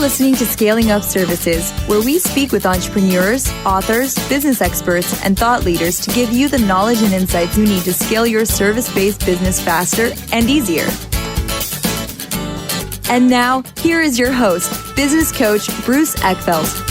listening to Scaling Up Services, where we speak with entrepreneurs, authors, business experts, and thought leaders to give you the knowledge and insights you need to scale your service-based business faster and easier. And now, here is your host, business coach Bruce Eckfeldt.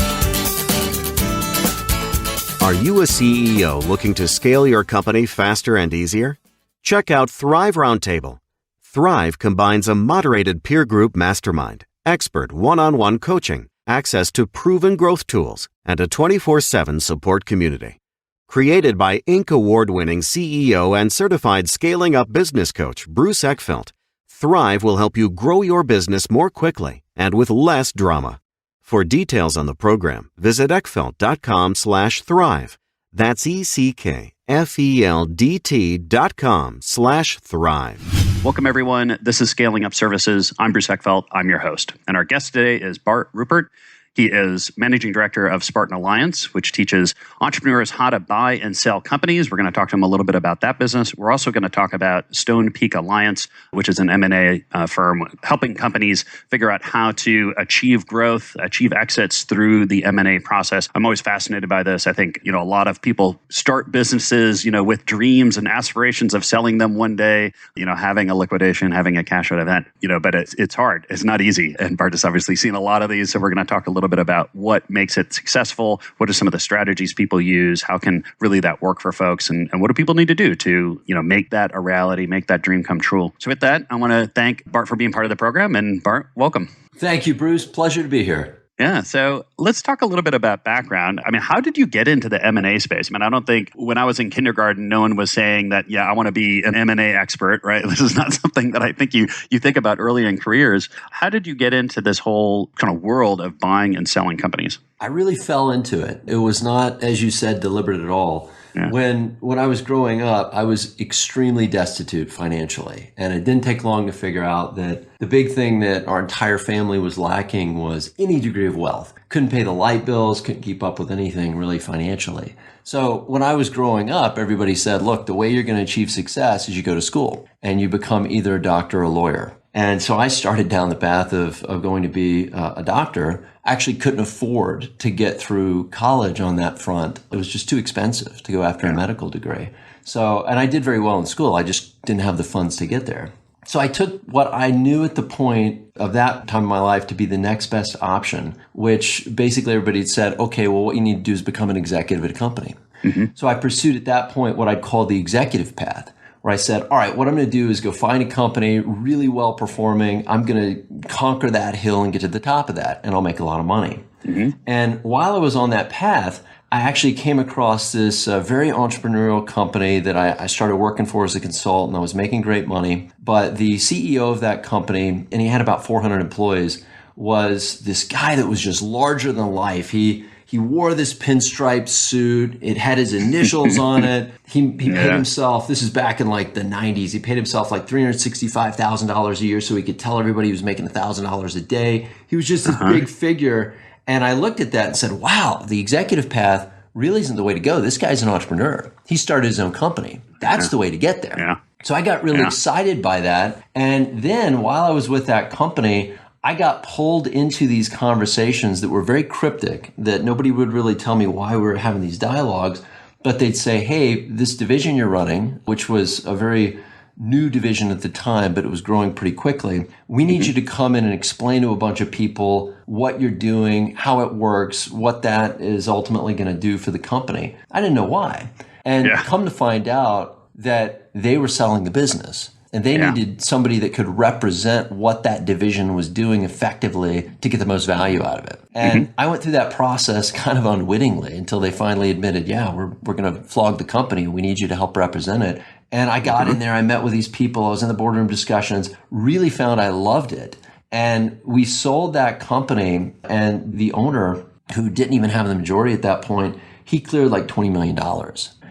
Are you a CEO looking to scale your company faster and easier? Check out Thrive Roundtable. Thrive combines a moderated peer group mastermind, expert one-on-one coaching, access to proven growth tools, and a 24/7 support community. Created by Inc. award-winning CEO and certified scaling up business coach Bruce Eckfeldt, Thrive will help you grow your business more quickly and with less drama. For details on the program, visit eckfeldt.com/thrive. That's ECKFELDT.com/thrive. Welcome, everyone. This is Scaling Up Services. I'm Bruce Eckfeldt. I'm your host. And our guest today is Bart Rupert. He is Managing Director of Spartan Alliance, which teaches entrepreneurs how to buy and sell companies. We're going to talk to him a little bit about that business. We're also going to talk about Stone Peak Alliance, which is an M&A firm helping companies figure out how to achieve growth, achieve exits through the M&A process. I'm always fascinated by this. I think, a lot of people start businesses, with dreams and aspirations of selling them one day, having a liquidation, having a cash out event, but it's hard. It's not easy. And Bart has obviously seen a lot of these. So we're going to talk a little bit about what makes it successful, what are some of the strategies people use, how can really that work for folks, and what do people need to do to make that a reality, make that dream come true. So with that, I want to thank Bart for being part of the program. And Bart, welcome. Thank you, Bruce. Pleasure to be here. Yeah. So let's talk a little bit about background. How did you get into the M&A space? I don't think when I was in kindergarten, no one was saying that, I want to be an M&A expert, right? This is not something that I think you think about early in careers. How did you get into this whole kind of world of buying and selling companies? I really fell into it. It was not, as you said, deliberate at all. Yeah. When I was growing up, I was extremely destitute financially. And it didn't take long to figure out that the big thing that our entire family was lacking was any degree of wealth. Couldn't pay the light bills, couldn't keep up with anything really financially. So when I was growing up, everybody said, look, the way you're going to achieve success is you go to school and you become either a doctor or a lawyer. And so I started down the path of going to be a doctor. I actually couldn't afford to get through college on that front. It was just too expensive to go after a medical degree. So, and I did very well in school. I just didn't have the funds to get there. So I took what I knew at the point of that time in my life to be the next best option, which basically everybody had said, okay, well, what you need to do is become an executive at a company. Mm-hmm. So I pursued at that point what I'd call the executive path, where I said, all right, what I'm going to do is go find a company really well performing. I'm going to conquer that hill and get to the top of that, and I'll make a lot of money. Mm-hmm. And while I was on that path, I actually came across this very entrepreneurial company that I started working for as a consultant. I was making great money, but the CEO of that company, and he had about 400 employees, was this guy that was just larger than life. He wore this pinstripe suit. It had his initials on it. He paid himself, this is back in like the 90s, he paid himself like $365,000 a year so he could tell everybody he was making $1,000 a day. He was just this big figure. And I looked at that and said, wow, the executive path really isn't the way to go. This guy's an entrepreneur. He started his own company. That's the way to get there. Yeah. So I got really excited by that. And then while I was with that company, I got pulled into these conversations that were very cryptic, that nobody would really tell me why we were having these dialogues, but they'd say, hey, this division you're running, which was a very new division at the time, but it was growing pretty quickly. We need you to come in and explain to a bunch of people what you're doing, how it works, what that is ultimately going to do for the company. I didn't know why. And come to find out that they were selling the business. And they needed somebody that could represent what that division was doing effectively to get the most value out of it. And I went through that process kind of unwittingly until they finally admitted, we're going to flog the company. We need you to help represent it. And I got in there. I met with these people. I was in the boardroom discussions, really found I loved it. And we sold that company. And the owner, who didn't even have the majority at that point, he cleared like $20 million.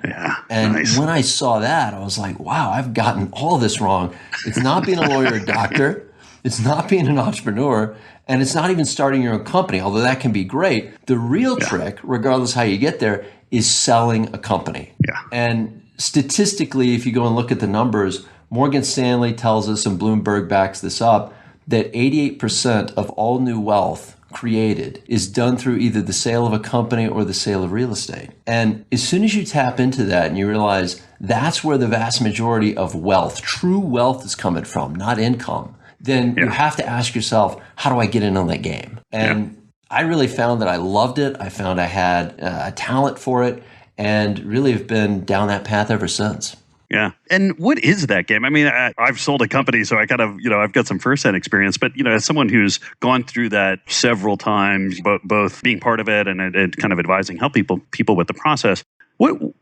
Yeah. And when I saw that, I was like, wow, I've gotten all this wrong. It's not being a lawyer or doctor. It's not being an entrepreneur. And it's not even starting your own company, although that can be great. The real trick, regardless how you get there, is selling a company. Yeah. And statistically, if you go and look at the numbers, Morgan Stanley tells us, and Bloomberg backs this up, that 88% of all new wealth created is done through either the sale of a company or the sale of real estate. And as soon as you tap into that and you realize that's where the vast majority of wealth, true wealth, is coming from, not income, then you have to ask yourself, how do I get in on that game? And I really found that I loved it. I found I had a talent for it, and really have been down that path ever since. Yeah. And what is that game? I mean, I've sold a company, so I kind of, I've got some firsthand experience. But, as someone who's gone through that several times, both being part of it and kind of advising, help people with the process,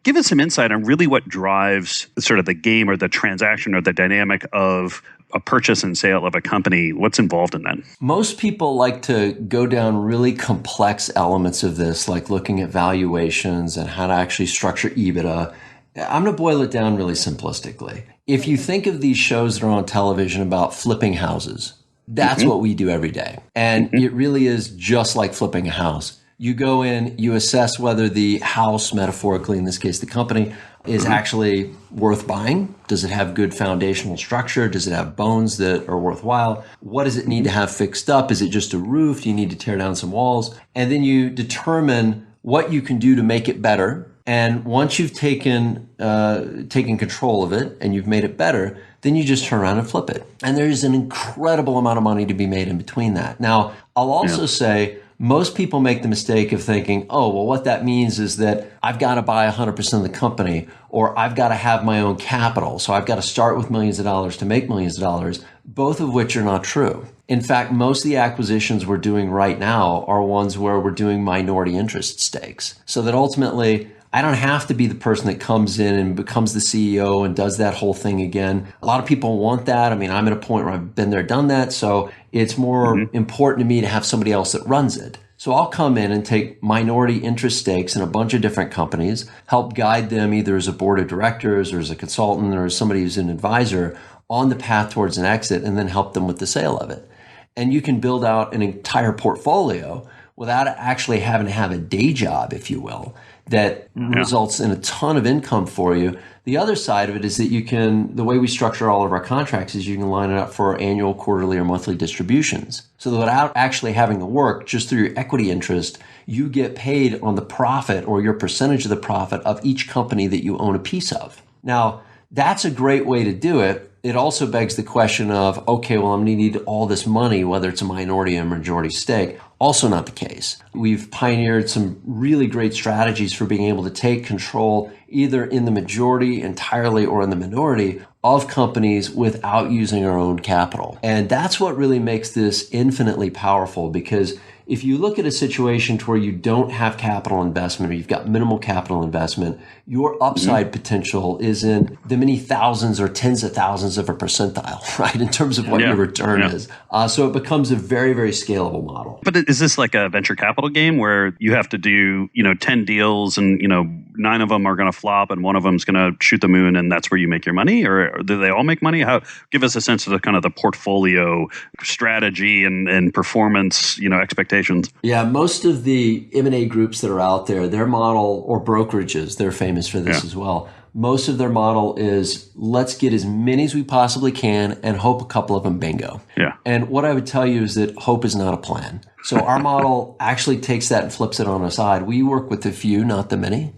give us some insight on really what drives sort of the game or the transaction or the dynamic of a purchase and sale of a company. What's involved in that? Most people like to go down really complex elements of this, like looking at valuations and how to actually structure EBITDA. I'm going to boil it down really simplistically. If you think of these shows that are on television about flipping houses, that's what we do every day. And it really is just like flipping a house. You go in, you assess whether the house, metaphorically in this case the company, is actually worth buying. Does it have good foundational structure? Does it have bones that are worthwhile? What does it need to have fixed up? Is it just a roof? Do you need to tear down some walls? And then you determine what you can do to make it better. And once you've taken control of it and you've made it better, then you just turn around and flip it. And there's an incredible amount of money to be made in between that. Now, I'll also say most people make the mistake of thinking, oh, well, what that means is that I've got to buy 100% of the company, or I've got to have my own capital. So I've got to start with millions of dollars to make millions of dollars, both of which are not true. In fact, most of the acquisitions we're doing right now are ones where we're doing minority interest stakes. So that ultimately, I don't have to be the person that comes in and becomes the CEO and does that whole thing again. A lot of people want that. I mean, I'm at a point where I've been there, done that. So it's more important to me to have somebody else that runs it. So I'll come in and take minority interest stakes in a bunch of different companies, help guide them either as a board of directors or as a consultant or as somebody who's an advisor on the path towards an exit, and then help them with the sale of it. And you can build out an entire portfolio without actually having to have a day job, if you will, that results in a ton of income for you. The other side of it is that the way we structure all of our contracts is you can line it up for annual, quarterly, or monthly distributions. So that without actually having to work, just through your equity interest, you get paid on the profit or your percentage of the profit of each company that you own a piece of. Now, that's a great way to do it. It also begs the question of, okay, well, I'm going to need all this money, whether it's a minority or majority stake. Also not the case. We've pioneered some really great strategies for being able to take control either in the majority entirely or in the minority of companies without using our own capital. And that's what really makes this infinitely powerful, because if you look at a situation to where you don't have capital investment or you've got minimal capital investment, your upside potential is in the many thousands or tens of thousands of a percentile, right, in terms of what your return is. So it becomes a very, very scalable model. But is this like a venture capital game where you have to do, 10 deals and, 9 of them are going to flop and one of them is going to shoot the moon and that's where you make your money? Or do they all make money? Give us a sense of the kind of the portfolio strategy and performance, expectations. Yeah, most of the M&A groups that are out there, their model, or brokerages, they're famous for this as well. Most of their model is, let's get as many as we possibly can and hope a couple of them bingo. Yeah. And what I would tell you is that hope is not a plan. So our model actually takes that and flips it on its side. We work with the few, not the many.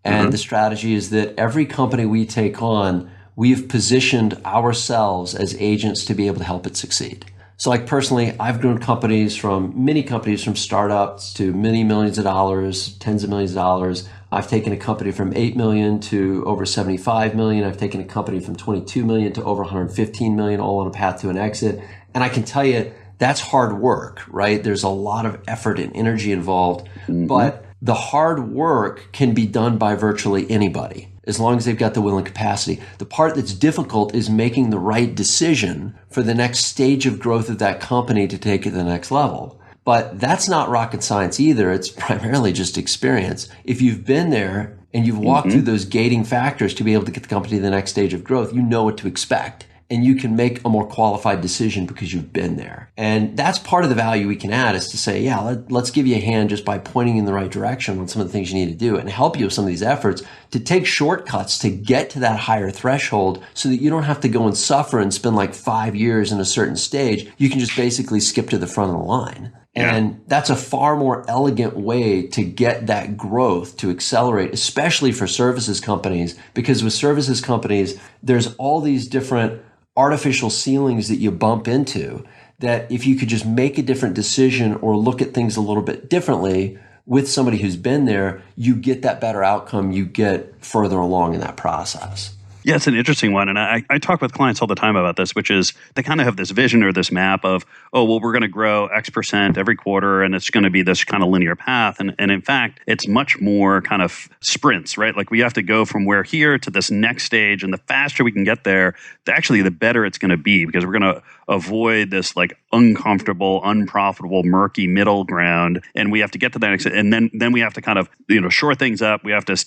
And the strategy is that every company we take on, we've positioned ourselves as agents to be able to help it succeed. So like personally, I've grown many companies from startups to many millions of dollars, tens of millions of dollars. I've taken a company from 8 million to over 75 million. I've taken a company from 22 million to over 115 million, all on a path to an exit. And I can tell you, that's hard work, right? There's a lot of effort and energy involved, but the hard work can be done by virtually anybody, as long as they've got the will and capacity. The part that's difficult is making the right decision for the next stage of growth of that company to take it to the next level. But that's not rocket science either. It's primarily just experience. If you've been there and you've walked through those gating factors to be able to get the company to the next stage of growth, you know what to expect. And you can make a more qualified decision because you've been there. And that's part of the value we can add, is to say, yeah, let's give you a hand just by pointing in the right direction on some of the things you need to do and help you with some of these efforts to take shortcuts to get to that higher threshold so that you don't have to go and suffer and spend like 5 years in a certain stage. You can just basically skip to the front of the line. And that's a far more elegant way to get that growth to accelerate, especially for services companies, because with services companies, there's all these different artificial ceilings that you bump into that if you could just make a different decision or look at things a little bit differently with somebody who's been there, you get that better outcome, you get further along in that process. Yeah, it's an interesting one. And I talk with clients all the time about this, which is they kind of have this vision or this map of, oh, well, we're going to grow X percent every quarter and it's going to be this kind of linear path. And in fact, it's much more kind of sprints, right? Like we have to go from where here to this next stage. And the faster we can get there, actually, the better it's going to be because we're going to avoid this like uncomfortable, unprofitable, murky middle ground. And we have to get to that next. And then we have to kind of, shore things up. We have to,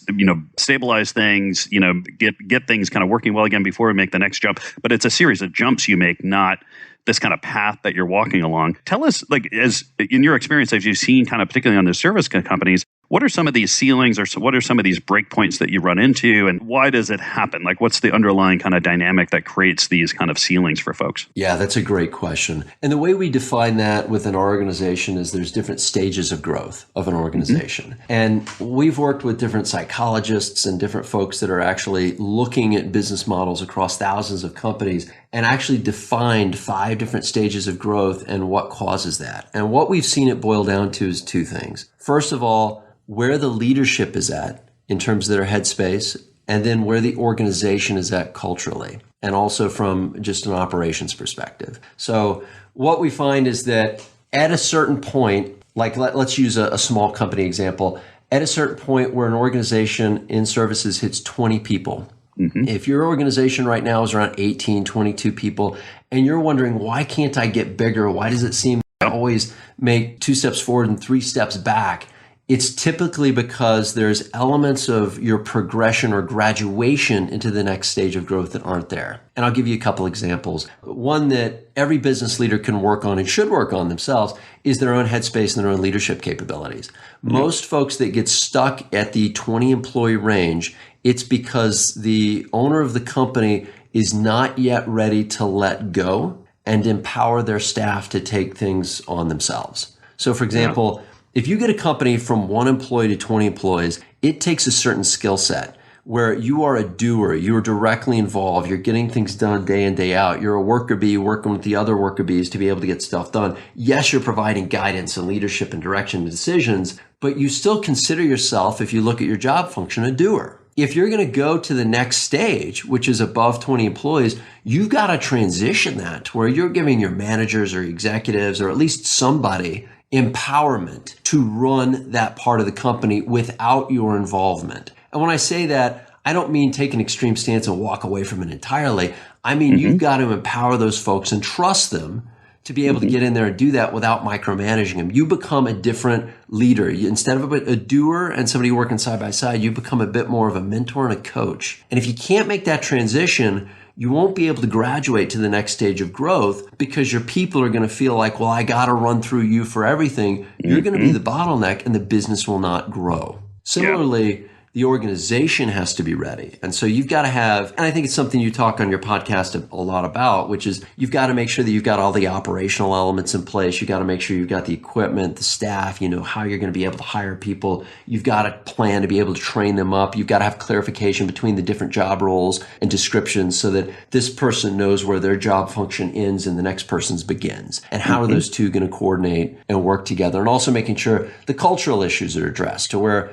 stabilize things, get things kind of working well again before we make the next jump. But it's a series of jumps you make, not this kind of path that you're walking along. Tell us, like, as in your experience, as you've seen kind of particularly on the service companies, what are some of these ceilings or what are some of these breakpoints that you run into and why does it happen? Like what's the underlying kind of dynamic that creates these kind of ceilings for folks? Yeah, that's a great question. And the way we define that within our organization is there's different stages of growth of an organization. Mm-hmm. And we've worked with different psychologists and different folks that are actually looking at business models across thousands of companies and actually defined 5 different stages of growth and what causes that. And what we've seen it boil down to is 2 things. First of all, where the leadership is at in terms of their headspace, and then where the organization is at culturally, and also from just an operations perspective. So what we find is that at a certain point, like let's use a small company example, at a certain point where an organization in services hits 20 people, if your organization right now is around 18, 22 people, and you're wondering, why can't I get bigger? Why does it seem I always make 2 steps forward and 3 steps back? It's typically because there's elements of your progression or graduation into the next stage of growth that aren't there. And I'll give you a couple examples. One that every business leader can work on and should work on themselves is their own headspace and their own leadership capabilities. Most folks that get stuck at the 20 employee range, it's because the owner of the company is not yet ready to let go and empower their staff to take things on themselves. So for example, if you get a company from 1 employee to 20 employees, it takes a certain skill set where you are a doer, you're directly involved, you're getting things done day in, day out. You're a worker bee working with the other worker bees to be able to get stuff done. Yes, you're providing guidance and leadership and direction to decisions, but you still consider yourself, if you look at your job function, a doer. If you're going to go to the next stage, which is above 20 employees, you've got to transition that to where you're giving your managers or executives or at least somebody empowerment to run that part of the company without your involvement. And when I say that, I don't mean take an extreme stance and walk away from it entirely. I mean, you've got to empower those folks and trust them to be able to get in there and do that without micromanaging them. You become a different leader. Instead of a doer and somebody working side by side, you become a bit more of a mentor and a coach. And if you can't make that transition, you won't be able to graduate to the next stage of growth because your people are going to feel like, well, I got to run through you for everything. You're going to be the bottleneck and the business will not grow. Similarly, the organization has to be ready. And so you've got to have, and I think it's something you talk on your podcast a lot about, which is you've got to make sure that you've got all the operational elements in place. You've got to make sure you've got the equipment, the staff, how you're going to be able to hire people. You've got a plan to be able to train them up. You've got to have clarification between the different job roles and descriptions so that this person knows where their job function ends and the next person's begins. And how are those two going to coordinate and work together? And also making sure the cultural issues are addressed to where,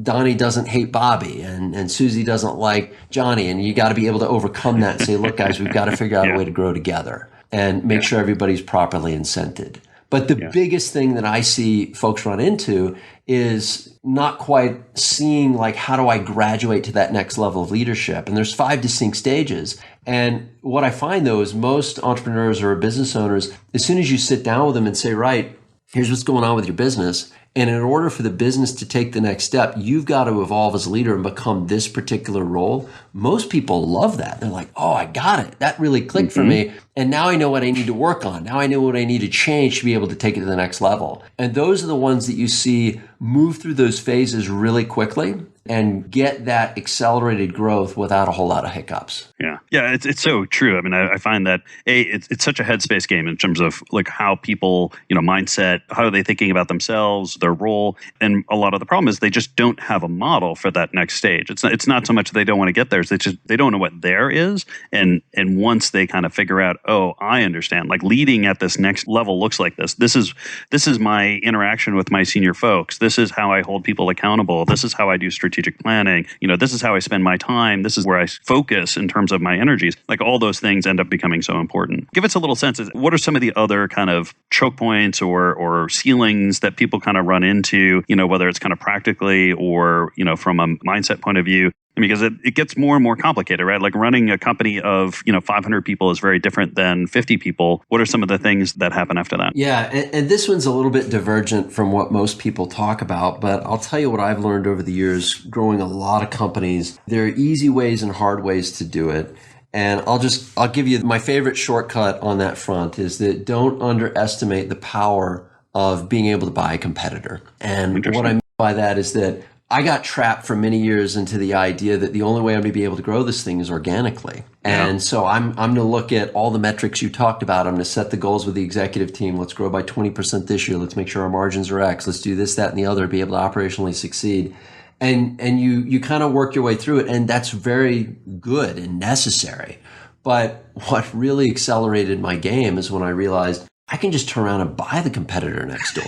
Donnie doesn't hate Bobby and Susie doesn't like Johnny. And you got to be able to overcome that and say, look, guys, we've got to figure out a way to grow together and make sure everybody's properly incented. But the biggest thing that I see folks run into is not quite seeing like, how do I graduate to that next level of leadership? And there's 5 distinct stages. And what I find though is most entrepreneurs or business owners, as soon as you sit down with them and say, right, here's what's going on with your business. And in order for the business to take the next step, you've got to evolve as a leader and become this particular role. Most people love that. They're like, oh, I got it. That really clicked for me. And now I know what I need to work on. Now I know what I need to change to be able to take it to the next level. And those are the ones that you see move through those phases really quickly and get that accelerated growth without a whole lot of hiccups. Yeah, it's so true. I mean, I find that it's such a headspace game in terms of like how people, mindset, how are they thinking about themselves, their role, and a lot of the problem is they just don't have a model for that next stage. It's not so much they don't want to get there; it's just they don't know what there is, and once they kind of figure out, oh, I understand. Like leading at this next level looks like this. This is my interaction with my senior folks. This is how I hold people accountable. This is how I do strategic planning. This is how I spend my time. This is where I focus in terms of my energies. Like all those things end up becoming so important. Give us a little sense of what are some of the other kind of choke points or ceilings that people kind of run into, whether it's kind of practically or, from a mindset point of view. Because it gets more and more complicated, right? Like running a company of, 500 people is very different than 50 people. What are some of the things that happen after that? Yeah, and this one's a little bit divergent from what most people talk about, but I'll tell you what I've learned over the years growing a lot of companies. There are easy ways and hard ways to do it. And I'll give you my favorite shortcut on that front is that don't underestimate the power of being able to buy a competitor. And what I mean by that is that I got trapped for many years into the idea that the only way I'm going to be able to grow this thing is organically. And so I'm going to look at all the metrics you talked about. I'm going to set the goals with the executive team. Let's grow by 20% this year. Let's make sure our margins are X. Let's do this, that, and the other, be able to operationally succeed. And you kind of work your way through it. And that's very good and necessary. But what really accelerated my game is when I realized I can just turn around and buy the competitor next door.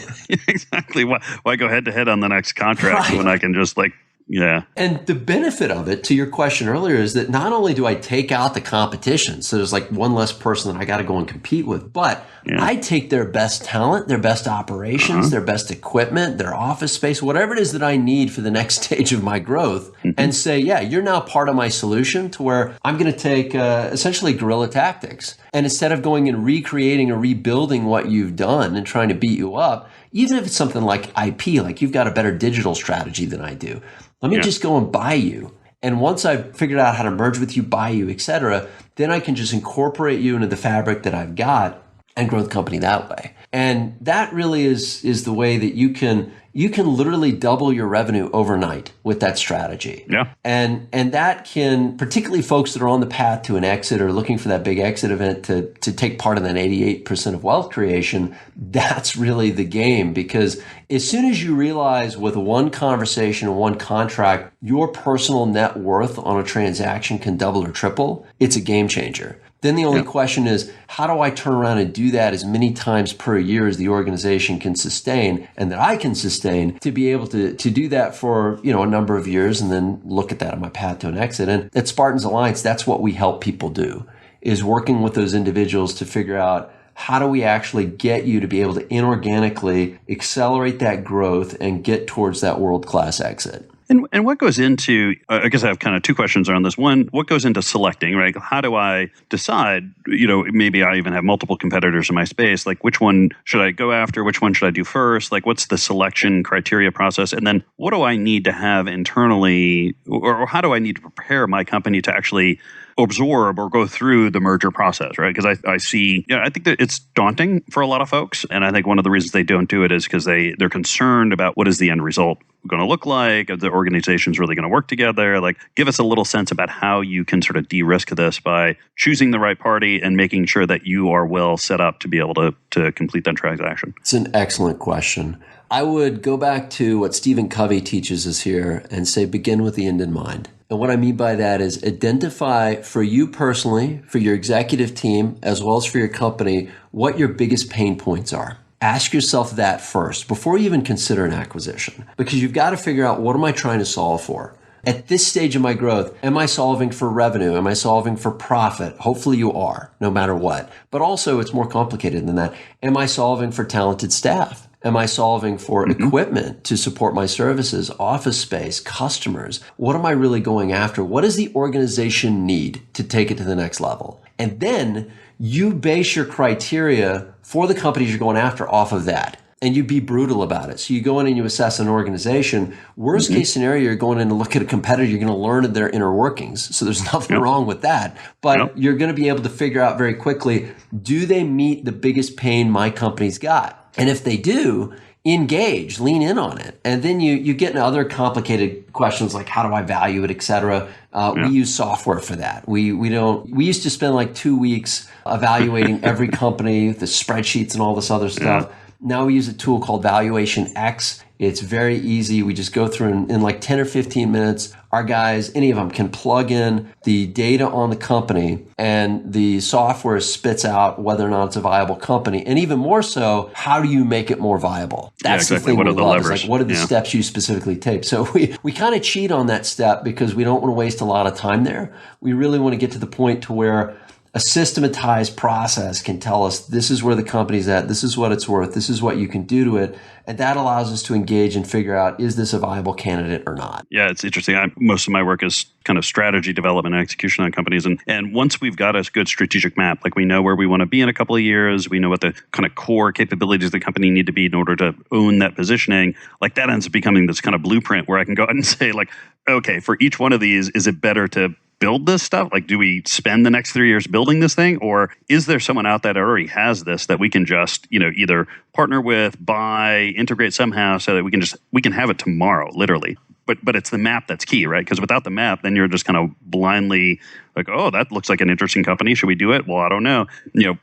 Exactly. Why go head to head on the next contract when I can just And the benefit of it, to your question earlier, is that not only do I take out the competition, so there's like one less person that I got to go and compete with, but I take their best talent, their best operations, their best equipment, their office space, whatever it is that I need for the next stage of my growth, and say, you're now part of my solution to where I'm going to take essentially guerrilla tactics. And instead of going and recreating or rebuilding what you've done and trying to beat you up, even if it's something like IP, like you've got a better digital strategy than I do, let me just go and buy you. And once I've figured out how to merge with you, buy you, et cetera, then I can just incorporate you into the fabric that I've got and grow the company that way. And that really is the way that you can literally double your revenue overnight with that strategy. Yeah. And that can, particularly folks that are on the path to an exit or looking for that big exit event to take part in that 88% of wealth creation, that's really the game. Because as soon as you realize with one conversation and one contract, your personal net worth on a transaction can double or triple, it's a game changer. Then the only question is, how do I turn around and do that as many times per year as the organization can sustain and that I can sustain to be able to do that for, a number of years and then look at that on my path to an exit. And at Spartans Alliance, that's what we help people do, is working with those individuals to figure out how do we actually get you to be able to inorganically accelerate that growth and get towards that world-class exit. And what goes into, I guess I have kind of two questions around this. One, what goes into selecting, right? How do I decide, maybe I even have multiple competitors in my space, like which one should I go after? Which one should I do first? Like what's the selection criteria process? And then what do I need to have internally, or how do I need to prepare my company to actually absorb or go through the merger process, right? Because I see, I think that it's daunting for a lot of folks. And I think one of the reasons they don't do it is because they're concerned about what is the end result going to look like? Are the organizations really going to work together? Like, give us a little sense about how you can sort of de-risk this by choosing the right party and making sure that you are well set up to be able to complete that transaction. It's an excellent question. I would go back to what Stephen Covey teaches us here and say, begin with the end in mind. And what I mean by that is identify for you personally, for your executive team, as well as for your company, what your biggest pain points are. Ask yourself that first before you even consider an acquisition, because you've got to figure out, what am I trying to solve for? At this stage of my growth, am I solving for revenue? Am I solving for profit? Hopefully you are, no matter what. But also it's more complicated than that. Am I solving for talented staff? Am I solving for equipment to support my services, office space, customers? What am I really going after? What does the organization need to take it to the next level? And then you base your criteria for the companies you're going after off of that. And you be brutal about it. So you go in and you assess an organization. Worst case scenario, you're going in to look at a competitor. You're going to learn their inner workings. So there's nothing wrong with that. But you're going to be able to figure out very quickly, do they meet the biggest pain my company's got? And if they do, engage, lean in on it. And then you get into other complicated questions like how do I value it, et cetera. We use software for that. We used to spend like 2 weeks evaluating every company, the spreadsheets and all this other stuff. Now we use a tool called Valuation X. It's very easy. We just go through in like 10 or 15 minutes. Our guys, any of them, can plug in the data on the company and the software spits out whether or not it's a viable company. And even more so, how do you make it more viable? That's the thing what we are the love. levers? Is like, what are the steps you specifically take? So we kind of cheat on that step because we don't want to waste a lot of time there. We really want to get to the point to where a systematized process can tell us this is where the company's at, this is what it's worth, this is what you can do to it. And that allows us to engage and figure out, is this a viable candidate or not? Yeah, it's interesting. Most of my work is kind of strategy development and execution on companies. And once we've got a good strategic map, like we know where we want to be in a couple of years, we know what the kind of core capabilities of the company need to be in order to own that positioning, like that ends up becoming this kind of blueprint where I can go out and say like, okay, for each one of these, is it better to build this stuff? Like, do we spend the next 3 years building this thing? Or is there someone out there that already has this that we can just, either partner with, buy, integrate somehow so that we can have it tomorrow, literally. But it's the map that's key, right? Because without the map, then you're just kind of blindly like, oh, that looks like an interesting company. Should we do it? Well, I don't know.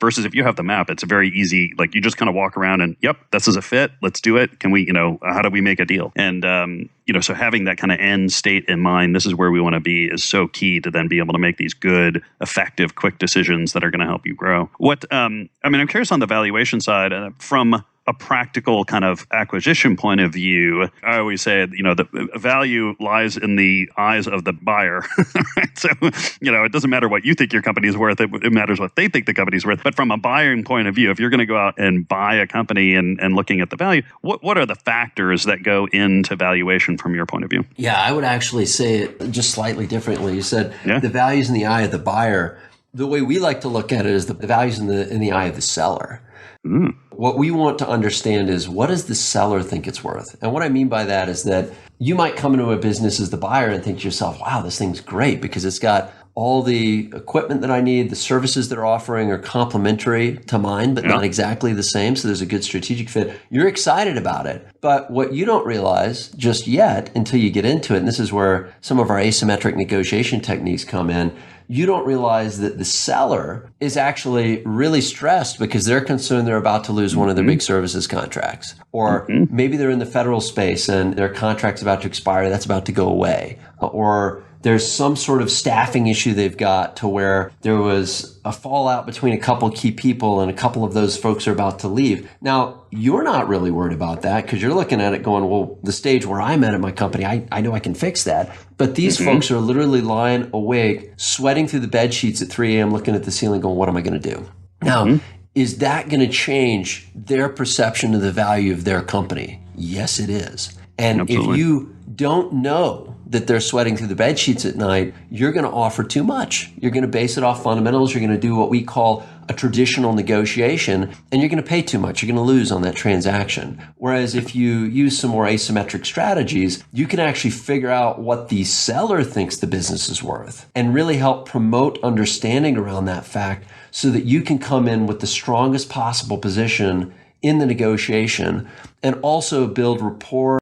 Versus if you have the map, it's very easy. Like you just kind of walk around and, yep, this is a fit. Let's do it. Can we, how do we make a deal? And, so having that kind of end state in mind, this is where we want to be, is so key to then be able to make these good, effective, quick decisions that are going to help you grow. I'm curious on the valuation side from a practical kind of acquisition point of view. I always say, the value lies in the eyes of the buyer. Right? So, it doesn't matter what you think your company is worth. It matters what they think the company's worth. But from a buying point of view, if you're going to go out and buy a company and looking at the value, what are the factors that go into valuation from your point of view? Yeah, I would actually say it just slightly differently. You said the value's in the eye of the buyer. The way we like to look at it is the value's in the eye of the seller. What we want to understand is, what does the seller think it's worth? And what I mean by that is that you might come into a business as the buyer and think to yourself, wow, this thing's great because it's got all the equipment that I need, the services they're offering are complementary to mine, but not exactly the same. So there's a good strategic fit. You're excited about it. But what you don't realize just yet until you get into it, and this is where some of our asymmetric negotiation techniques come in, you don't realize that the seller is actually really stressed because they're concerned they're about to lose one of their big services contracts. Or maybe they're in the federal space and their contract's about to expire, that's about to go away. Or there's some sort of staffing issue they've got to where there was a fallout between a couple key people and a couple of those folks are about to leave. Now, you're not really worried about that because you're looking at it going, well, the stage where I'm at my company, I know I can fix that. But these folks are literally lying awake, sweating through the bed sheets at 3 a.m., looking at the ceiling going, what am I going to do? Now, is that going to change their perception of the value of their company? Yes, it is. And Absolutely. If you don't know that they're sweating through the bed sheets at night, you're going to offer too much. You're going to base it off fundamentals. You're going to do what we call a traditional negotiation, and you're going to pay too much. You're going to lose on that transaction. Whereas if you use some more asymmetric strategies, you can actually figure out what the seller thinks the business is worth and really help promote understanding around that fact so that you can come in with the strongest possible position in the negotiation and also build rapport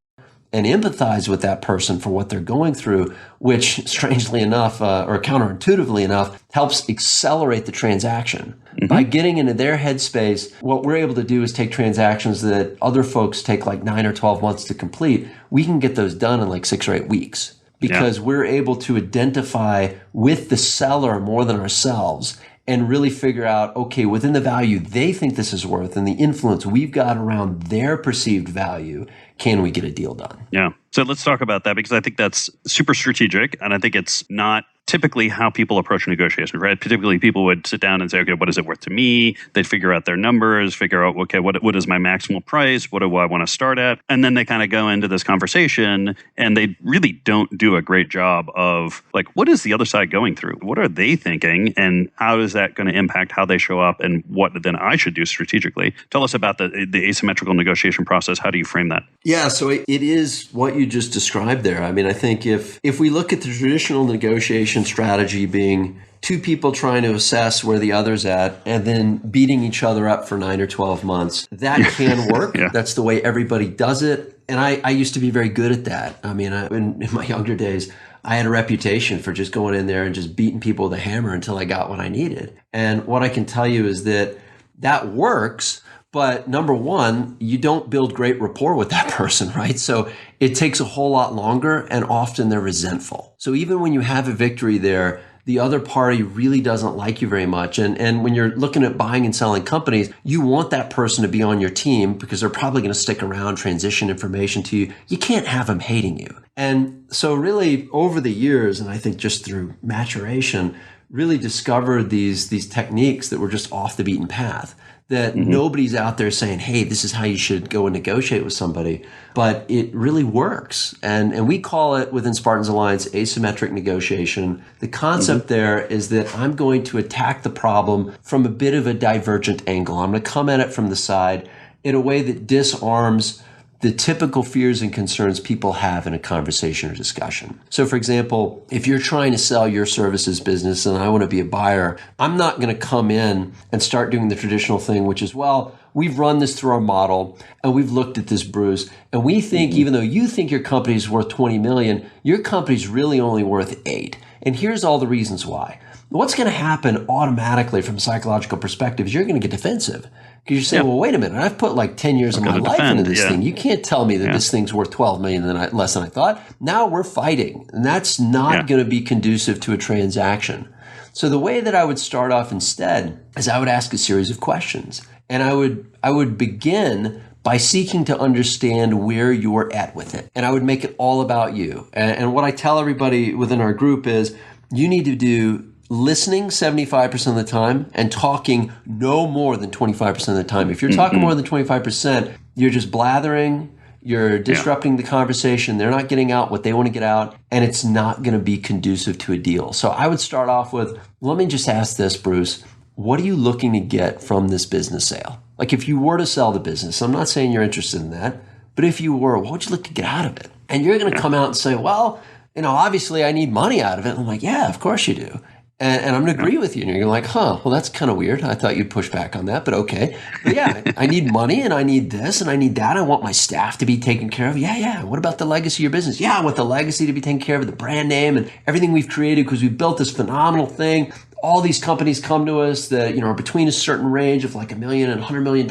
and empathize with that person for what they're going through, which strangely enough, or counterintuitively enough, helps accelerate the transaction. By getting into their headspace, what we're able to do is take transactions that other folks take like 9 or 12 months to complete. We can get those done in like 6 or 8 weeks because we're able to identify with the seller more than ourselves and really figure out, okay, within the value they think this is worth and the influence we've got around their perceived value, can we get a deal done? Yeah. So let's talk about that because I think that's super strategic and I think it's not typically how people approach negotiations, right? Typically people would sit down and say, okay, what is it worth to me? They'd figure out their numbers, figure out, okay, what is my maximal price? What do I want to start at? And then they kind of go into this conversation and they really don't do a great job of like, what is the other side going through? What are they thinking? And how is that going to impact how they show up and what then I should do strategically? Tell us about the asymmetrical negotiation process. How do you frame that? Yeah, so it is what you just described there. I mean, I think if we look at the traditional negotiation negotiation strategy being two people trying to assess where the other's at and then beating each other up for 9 or 12 months. That can work. Yeah. That's the way everybody does it. And I used to be very good at that. I mean, in my younger days, I had a reputation for just going in there and just beating people with a hammer until I got what I needed. And what I can tell you is that works. But number one, you don't build great rapport with that person, right? So it takes a whole lot longer, and often they're resentful. So even when you have a victory there, the other party really doesn't like you very much. And when you're looking at buying and selling companies, you want that person to be on your team because they're probably going to stick around, transition information to you. You can't have them hating you. And so really over the years, and I think just through maturation, really discovered these techniques that were just off the beaten path. That nobody's out there saying, hey, this is how you should go and negotiate with somebody. But it really works. And we call it within Spartans Alliance asymmetric negotiation. The concept there is that I'm going to attack the problem from a bit of a divergent angle. I'm going to come at it from the side in a way that disarms the typical fears and concerns people have in a conversation or discussion. So for example, if you're trying to sell your services business and I want to be a buyer, I'm not going to come in and start doing the traditional thing, which is, well, we've run this through our model and we've looked at this, Bruce, and we think even though you think your company's worth 20 million, your company's really only worth 8. And here's all the reasons why. What's going to happen automatically from a psychological perspective is you're going to get defensive. Because you're saying, well, wait a minute, I've put like 10 years of my life into this thing. You can't tell me that this thing's worth 12 million less than I thought. Now we're fighting. And that's not going to be conducive to a transaction. So the way that I would start off instead is I would ask a series of questions. And I would begin by seeking to understand where you're at with it. And I would make it all about you. And what I tell everybody within our group is you need to do listening 75% of the time and talking no more than 25% of the time. If you're talking more than 25%, you're just blathering, you're disrupting the conversation, they're not getting out what they want to get out, and it's not going to be conducive to a deal. So I would start off with, let me just ask this, Bruce, what are you looking to get from this business sale? Like if you were to sell the business, I'm not saying you're interested in that, but if you were, what would you look to get out of it? And you're going to come out and say, well, obviously I need money out of it. And I'm like, yeah, of course you do. And I'm going to agree with you. And you're like, well, that's kind of weird. I thought you'd push back on that, but okay. But yeah, I need money and I need this and I need that. I want my staff to be taken care of. Yeah. What about the legacy of your business? Yeah, I want the legacy to be taken care of, the brand name and everything we've created because we've built this phenomenal thing. All these companies come to us that, are between a certain range of like $1 million and $100 million.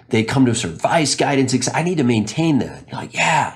They come to us for advice, guidance. I need to maintain that. You're like, yeah.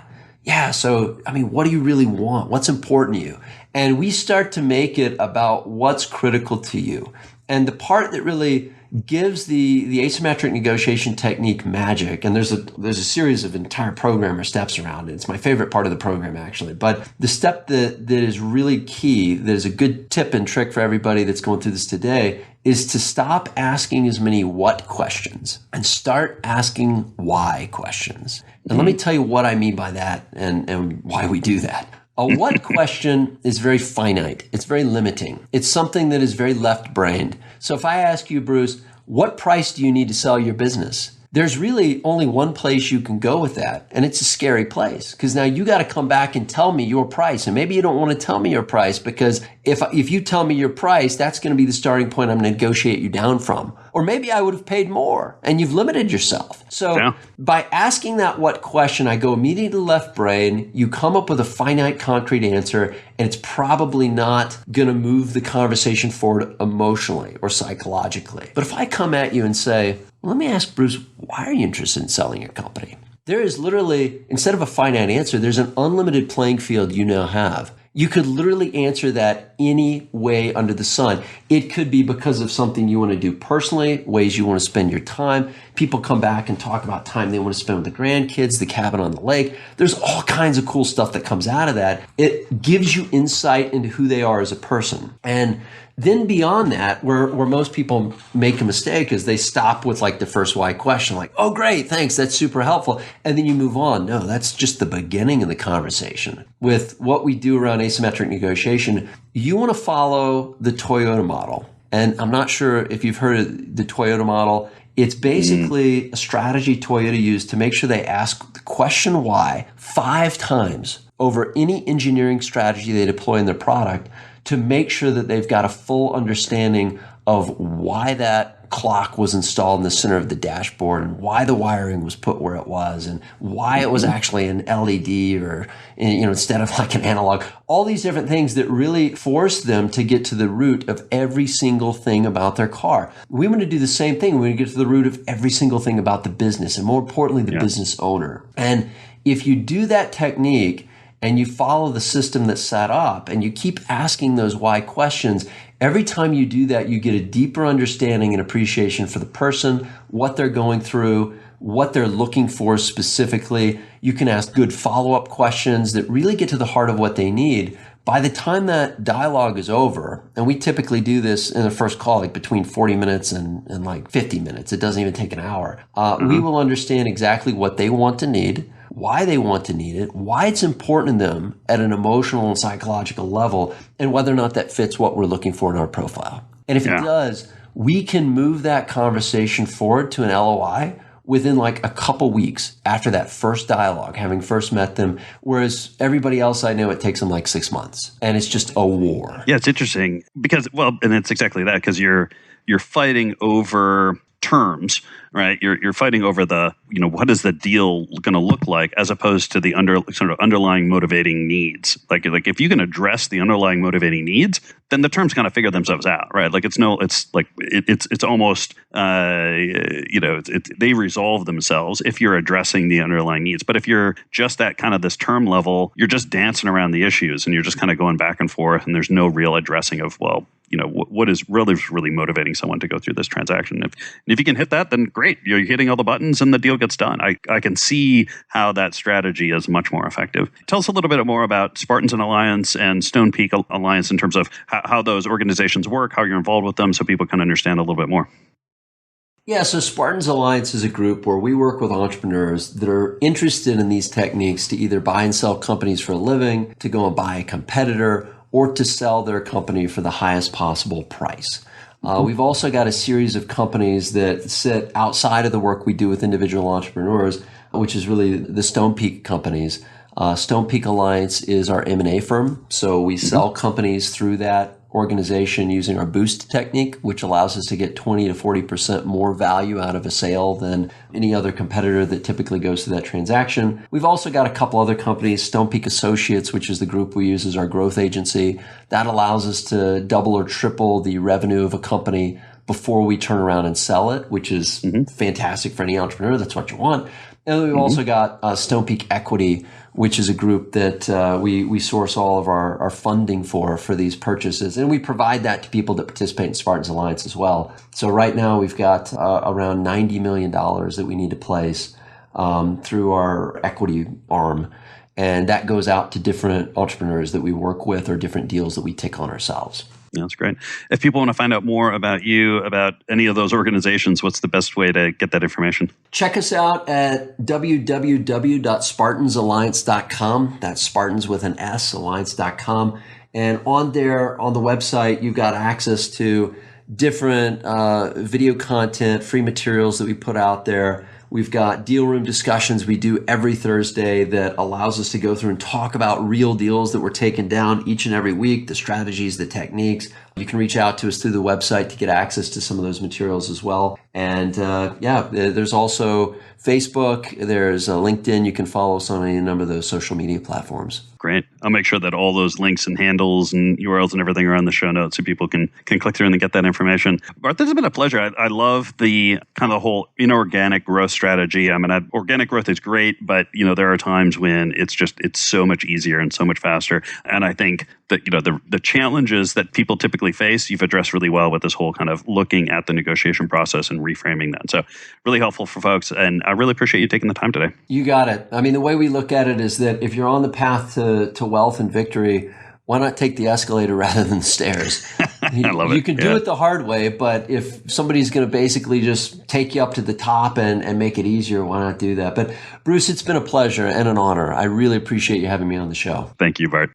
So, what do you really want? What's important to you? And we start to make it about what's critical to you. And the part that really gives the asymmetric negotiation technique magic, and there's a series of entire program or steps around it. It's my favorite part of the program, actually. But the step that is really key, that is a good tip and trick for everybody that's going through this today, is to stop asking as many what questions and start asking why questions. And let me tell you what I mean by that and why we do that. A what question is very finite. It's very limiting. It's something that is very left-brained. So if I ask you, Bruce, what price do you need to sell your business? There's really only one place you can go with that, and it's a scary place because now you got to come back and tell me your price. And maybe you don't want to tell me your price because if you tell me your price, that's going to be the starting point I'm going to negotiate you down from. Or maybe I would have paid more and you've limited yourself. So by asking that what question, I go immediately to the left brain. You come up with a finite, concrete answer, and it's probably not going to move the conversation forward emotionally or psychologically. But if I come at you and say, let me ask Bruce, why are you interested in selling your company? There is literally, instead of a finite answer, there's an unlimited playing field you now have. You could literally answer that any way under the sun. It could be because of something you want to do personally, ways you want to spend your time. People come back and talk about time they want to spend with the grandkids, the cabin on the lake. There's all kinds of cool stuff that comes out of that. It gives you insight into who they are as a person. And then beyond that, where most people make a mistake is they stop with like the first why question, like, oh, great, thanks, that's super helpful. And then you move on. No, that's just the beginning of the conversation. With what we do around asymmetric negotiation, you want to follow the Toyota model. And I'm not sure if you've heard of the Toyota model. It's basically a strategy Toyota used to make sure they ask the question why 5 times over any engineering strategy they deploy in their product to make sure that they've got a full understanding of why that clock was installed in the center of the dashboard and why the wiring was put where it was and why it was actually an LED or, instead of like an analog. All these different things that really force them to get to the root of every single thing about their car. We want to do the same thing. We want to get to the root of every single thing about the business and more importantly, the business owner. And if you do that technique and you follow the system that's set up and you keep asking those why questions, every time you do that, you get a deeper understanding and appreciation for the person, what they're going through, what they're looking for specifically. You can ask good follow-up questions that really get to the heart of what they need. By the time that dialogue is over, and we typically do this in the first call, like between 40 minutes and like 50 minutes. It doesn't even take an hour. We will understand exactly what they want to need, why they want to need it, why it's important to them at an emotional and psychological level, and whether or not that fits what we're looking for in our profile. And if it does, we can move that conversation forward to an LOI within like a couple weeks after that first dialogue, having first met them, whereas everybody else I know, it takes them like 6 months. And it's just a war. Yeah, it's interesting because, and it's exactly that, because you're fighting over terms, right? You're fighting over the, what is the deal going to look like, as opposed to the underlying motivating needs. Like if you can address the underlying motivating needs, then the terms kind of figure themselves out, right? Like it's almost they resolve themselves if you're addressing the underlying needs. But if you're just at kind of this term level, you're just dancing around the issues and you're just kind of going back and forth, and there's no real addressing of, what is really motivating someone to go through this transaction. If you can hit that, then great. You're hitting all the buttons and the deal gets done. I can see how that strategy is much more effective. Tell us a little bit more about Spartans and Alliance and Stone Peak Alliance in terms of how those organizations work, how you're involved with them, so people can understand a little bit more. Yeah, so Spartans Alliance is a group where we work with entrepreneurs that are interested in these techniques to either buy and sell companies for a living, to go and buy a competitor, or to sell their company for the highest possible price. We've also got a series of companies that sit outside of the work we do with individual entrepreneurs, which is really the Stone Peak companies. Stone Peak Alliance is our M&A firm. So we sell companies through that organization using our boost technique, which allows us to get 20 to 40% more value out of a sale than any other competitor that typically goes through that transaction. We've also got a couple other companies, Stone Peak Associates, which is the group we use as our growth agency. That allows us to double or triple the revenue of a company before we turn around and sell it, which is fantastic for any entrepreneur. That's what you want. And then we've also got Stone Peak Equity, which is a group that we source all of our funding for these purchases. And we provide that to people that participate in Spartans Alliance as well. So right now we've got around $90 million that we need to place through our equity arm. And that goes out to different entrepreneurs that we work with or different deals that we take on ourselves. Yeah, that's great. If people want to find out more about you, about any of those organizations, what's the best way to get that information? Check us out at www.spartansalliance.com. That's Spartans with an S, alliance.com. And on there, on the website, you've got access to different video content, free materials that we put out there. We've got deal room discussions we do every Thursday that allows us to go through and talk about real deals that we're taking down each and every week, the strategies, the techniques. You can reach out to us through the website to get access to some of those materials as well. And there's also Facebook, there's LinkedIn. You can follow us on any number of those social media platforms. Great. I'll make sure that all those links and handles and URLs and everything are on the show notes so people can click through and get that information. Bart, this has been a pleasure. I love the kind of the whole inorganic growth strategy. I mean, organic growth is great, but there are times when it's so much easier and so much faster. And I think that the challenges that people typically face, you've addressed really well with this whole kind of looking at the negotiation process and reframing that. So really helpful for folks. And I really appreciate you taking the time today. You got it. I mean, the way we look at it is that if you're on the path to wealth and victory, why not take the escalator rather than the stairs? I love it. You can do it the hard way, but if somebody's going to basically just take you up to the top and make it easier, why not do that? But Bruce, it's been a pleasure and an honor. I really appreciate you having me on the show. Thank you, Bart.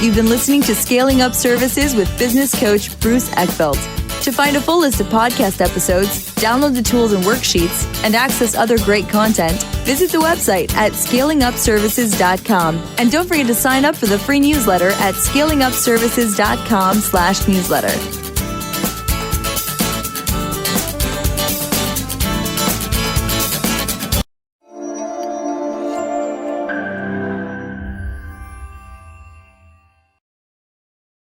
You've been listening to Scaling Up Services with business coach Bruce Eckfeldt. To find a full list of podcast episodes, download the tools and worksheets, and access other great content, visit the website at scalingupservices.com. And don't forget to sign up for the free newsletter at scalingupservices.com/newsletter.